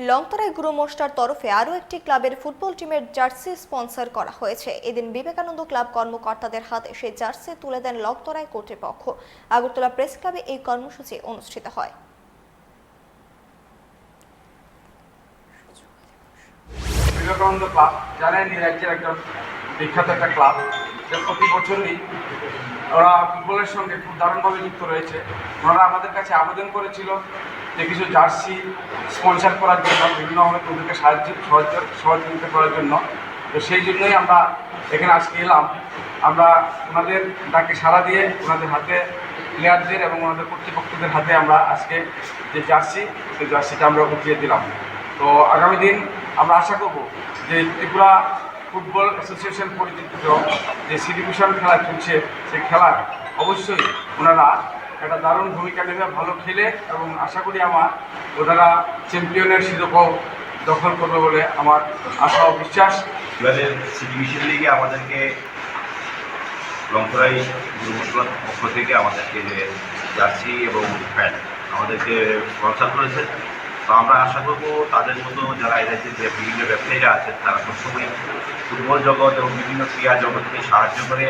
লংতরায় গুরু monster তরফে আরও একটি ক্লাবের ফুটবল টিমের জার্সি স্পন্সর করা হয়েছে। এদিন বিবেকানন্দ ক্লাব কর্মকর্তাদের হাতে সেই জার্সি তুলে দেন লংতরায় কর্তৃপক্ষ। আগরতলা প্রেস ক্লাবে এই কর্মসূচি অনুষ্ঠিত হয়। বিবেকানন্দ ক্লাব জানেন এই রাজ্যের একজন বিখ্যাত একটা ক্লাব, যে প্রতি বছরই ওরা ফুটবলের সঙ্গে খুব দারুণভাবে যুক্ত রয়েছে। ওনারা আমাদের কাছে আবেদন করেছিল যে কিছু জার্সি স্পন্সর করার জন্য, বিভিন্নভাবে ওদেরকে সহযোগিতা করার জন্য। তো সেই জন্যই আমরা এখানে আজকে এলাম। আমরা ওনাদের ডাকে সাড়া দিয়ে ওনাদের হাতে, প্লেয়ারদের এবং ওনাদের কর্তৃপক্ষদের হাতে আমরা আজকে যে জার্সি, সেই জার্সিটা আমরা উঠিয়ে দিলাম। তো আগামী দিন আমরা আশা করব যে ত্রিপুরা ফুটবল অ্যাসোসিয়েশন পরিচালিত যে সি ডিভিশন খেলা চলছে, সেই খেলার অবশ্যই ওনারা একটা দারুণ ভূমিকা নেবে, ভালো খেলে, এবং আশা করি ওনারা চ্যাম্পিয়নের শিরোপাও দখল করবে বলে আমার আশা ও বিশ্বাস। এবারে সি ডিভিশন লিগে আমাদেরকে লংতরাই গুরু মোস্টার পক্ষ থেকে আমাদেরকে যে জার্সি এবং প্যান্ট আমাদেরকে স্পন্সর করেছে। তো আমরা আশা করব তাদের মতো যারা এই রাজ্যের যে বিভিন্ন ব্যবসায়ীরা আছেন তারা সবসময় ফুটবল জগৎ এবং বিভিন্ন ক্রীড়া জগৎকে সাহায্য করে।